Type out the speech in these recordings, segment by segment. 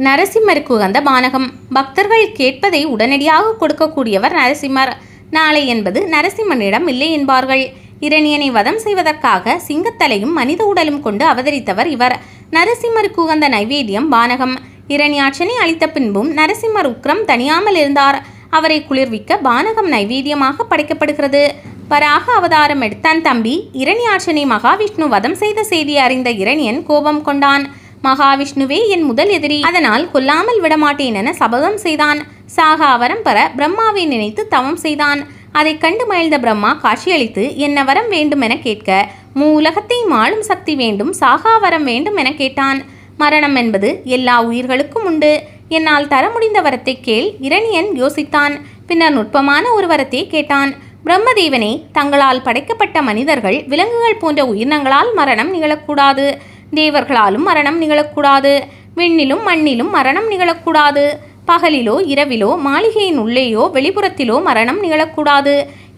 நரசிம்மருக்கு உகந்த பானகம். பக்தர்கள் கேட்பதை உடனடியாக கொடுக்கக்கூடியவர் நரசிம்மர். நாளை என்பது நரசிம்மனிடம் இல்லை என்பார்கள். இரணியனை வதம் செய்வதற்காக சிங்கத்தலையும் மனித உடலும் கொண்டு அவதரித்தவர் இவர். நரசிம்மருக்கு உகந்த நைவேத்தியம் பானகம். இரணியாட்சனை அளித்த பின்பும் நரசிம்மர் உக்கிரம் தணியாமல் இருந்தார். அவரை குளிர்விக்க பானகம் நைவேத்தியமாக படைக்கப்படுகிறது. வராக அவதாரம் எடுத்த தன் தம்பி இரணியாட்சனை மகாவிஷ்ணு வதம் செய்த செய்தியை அறிந்த இரணியன் கோபம் கொண்டான். மகாவிஷ்ணுவே என் முதல் எதிரி, அதனால் கொல்லாமல் விடமாட்டேன் என சபதம் செய்தான். சாகா வரம் பெற பிரம்மாவை நினைத்து தவம் செய்தான். அதை கண்டு மகிழ்ந்த பிரம்மா காட்சியளித்து என்ன வரம் வேண்டும் என கேட்க, மூலகத்தையும் ஆளும் சக்தி வேண்டும், சாகா வரம் வேண்டும் என கேட்டான். மரணம் என்பது எல்லா உயிர்களுக்கும் உண்டு, என்னால் தர முடிந்த வரத்தை கேள். இரணியன் யோசித்தான். பின்னர் நுட்பமான ஒரு வரத்தை கேட்டான். பிரம்மதேவனே, தங்களால் படைக்கப்பட்ட மனிதர்கள், விலங்குகள் போன்ற உயிரினங்களால் மரணம் நிகழக்கூடாது. தேவர்களாலும் மரணம் நிகழக்கூடாது. விண்ணிலும் மண்ணிலும் மரணம் நிகழக்கூடாது. பகலிலோ இரவிலோ மாளிகையின் உள்ளேயோ வெளிப்புறத்திலோ மரணம் நிகழக்கூடாது.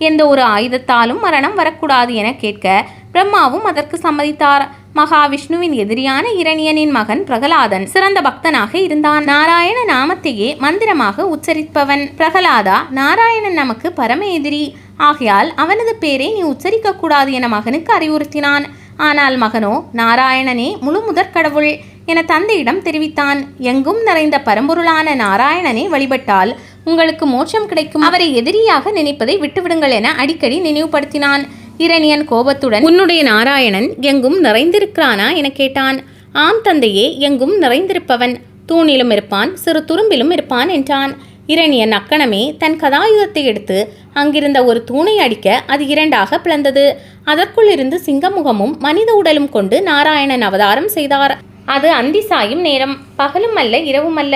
எந்த ஒரு ஆயுதத்தாலும் மரணம் வரக்கூடாது என கேட்க பிரம்மாவும் அதற்கு சம்மதித்தார். மகாவிஷ்ணுவின் எதிரியான இரணியனின் மகன் பிரகலாதன் சிறந்த பக்தனாக இருந்தான். நாராயண நாமத்தையே மந்திரமாக உச்சரிப்பவன். பிரகலாதா, நாராயணன் நமக்கு பரம எதிரி, ஆகையால் அவனது பேரை நீ உச்சரிக்க கூடாது என மகனுக்கு அறிவுறுத்தினான். ஆனால் மகனோ நாராயணனே முழு முதற் கடவுள் என தந்தையிடம் தெரிவித்தான். எங்கும் நிறைந்த பரம்பொருளான நாராயணனை வழிபட்டால் உங்களுக்கு மோட்சம் கிடைக்கும். அவரை எதிரியாக நினைப்பதை விட்டுவிடுங்கள் என அடிக்கடி நினைவுபடுத்தினான். இரணியன் கோபத்துடன், உன்னுடைய நாராயணன் எங்கும் நிறைந்திருக்கிறானா என கேட்டான். ஆம் தந்தையே, எங்கும் நிறைந்திருப்பவன், தூணிலும் இருப்பான், சிறு துரும்பிலும் இருப்பான் என்றான். இரணியன் அக்கணமே தன் கதாயுதத்தை எடுத்து அங்கிருந்த ஒரு தூணை அடிக்க அது இரண்டாக பிளந்தது. அதற்குள் இருந்து சிங்கமுகமும் மனித உடலும் கொண்டு நாராயணன் அவதாரம் செய்தார். அது அந்தி சாயும் நேரம், பகலும் அல்ல இரவும் அல்ல.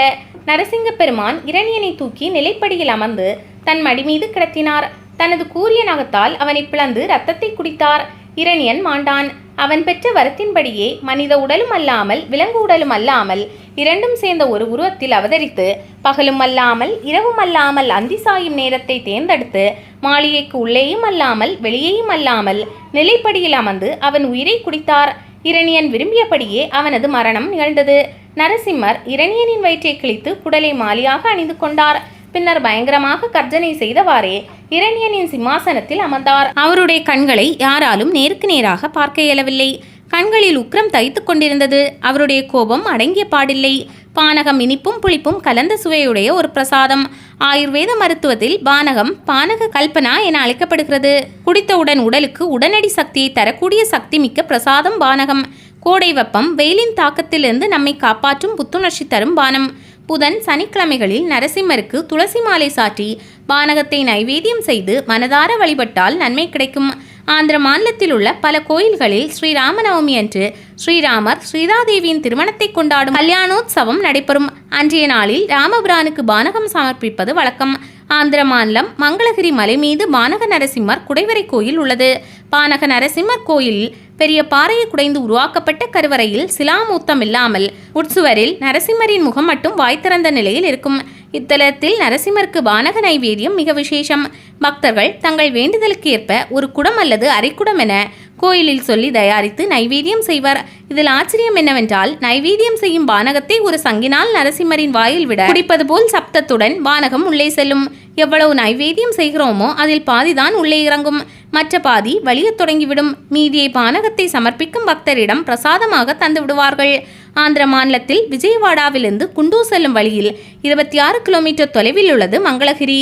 நரசிங்க பெருமான் இரணியனை தூக்கி நிலைப்படியில் அமர்ந்து தன் மடி மீது கிடத்தினார். தனது கூரிய நகத்தால் அவனை பிளந்து இரத்தத்தை குடித்தார். இரணியன் மாண்டான். அவன் பெற்ற வரத்தின்படியே மனித உடலும் அல்லாமல் விலங்கு உடலும் அல்லாமல் இரண்டும் சேர்ந்த ஒரு உருவத்தில் அவதரித்து பகலும் அல்லாமல் இரவும் அல்லாமல் அந்தி சாயும் நேரத்தை தேர்ந்தெடுத்து மாளிகைக்கு உள்ளேயும் அல்லாமல் வெளியேயும் அல்லாமல் நிலைப்படியில் அமர்ந்து அவன் உயிரை குடித்தார். இரணியன் விரும்பியபடியே அவனது மரணம் நிகழ்ந்தது. நரசிம்மர் இரணியனின் வயிற்றை கிழித்து குடலை மாலையாக அணிந்து கொண்டார். பின்னர் பயங்கரமாக கர்ஜனை செய்தவாறே இரணியனின் சிம்மாசனத்தில் அமர்ந்தார். அவருடைய கண்களை யாராலும் நேருக்கு நேராக பார்க்க இயலவில்லை. கண்களில் உக்கிரம் தைத்து கொண்டிருந்தது. அவருடைய கோபம் அடங்கிய பாடில்லை. பானகம் இனிப்பும் புளிப்பும் கலந்த சுவையுடைய ஒரு பிரசாதம். ஆயுர்வேத மருத்துவத்தில் பானகம் பானக கல்பனா என அழைக்கப்படுகிறது. குடித்தவுடன் உடலுக்கு உடனடி சக்தியை தரக்கூடிய சக்தி மிக்க பிரசாதம் பானகம். கோடை வெப்பம் வெயிலின் தாக்கத்திலிருந்து நம்மை காப்பாற்றும் புத்துணர்ச்சி தரும் பானம். புதன் சனிக்கிழமைகளில் நரசிம்மருக்கு துளசி மாலை சாற்றி பானகத்தை நைவேத்தியம் செய்து மனதார வழிபட்டால் நன்மை கிடைக்கும். ஆந்திர மாநிலத்தில் உள்ள பல கோயில்களில் ஸ்ரீராமநவமி அன்று ஸ்ரீராமர் ஸ்ரீதாதேவியின் திருமணத்தை கொண்டாடும் கல்யாணோத்சவம் நடைபெறும். அன்றைய நாளில் ராமபிரானுக்கு பானகம் சமர்ப்பிப்பது வழக்கம். ஆந்திர மாநிலம் மங்களகிரி மலை மீது பானக நரசிம்மர் குடைவரை கோயில் உள்ளது. பானக நரசிம்மர் கோயிலில் பெரிய பாறையை குடைந்து உருவாக்கப்பட்ட கருவறையில் சிலாமூர்த்தம் இல்லாமல் உட்சுவரில் நரசிம்மரின் முகம் மட்டும் வாய் திறந்த நிலையில் இருக்கும். இத்தலத்தில் நரசிம்மருக்கு பானக நைவேத்தியம் மிக விசேஷம். பக்தர்கள் தங்கள் வேண்டுதலுக்கு ஏற்ப ஒரு குடம் அல்லது அரைக்குடம் என கோயிலில் சொல்லி தயாரித்து நைவேத்தியம் செய்வர். இதில் ஆச்சரியம் என்னவென்றால், நைவேத்தியம் செய்யும் பானகத்தை ஒரு சங்கினால் நரசிம்மரின் வாயில் விட குடிப்பது போல் சப்தத்துடன் பானகம் உள்ளே செல்லும். எவ்வளவு நைவேத்தியம் செய்கிறோமோ அதில் பாதிதான் உள்ளே இறங்கும், மற்ற பாதி வலியத் தொடங்கிவிடும். மீதியை பானகத்தை சமர்ப்பிக்கும் பக்தரிடம் பிரசாதமாக தந்து விடுவார்கள். ஆந்திர மாநிலத்தில் விஜயவாடாவிலிருந்து குண்டூர் செல்லும் வழியில் 26 கிலோமீட்டர் தொலைவில் உள்ளது மங்களகிரி.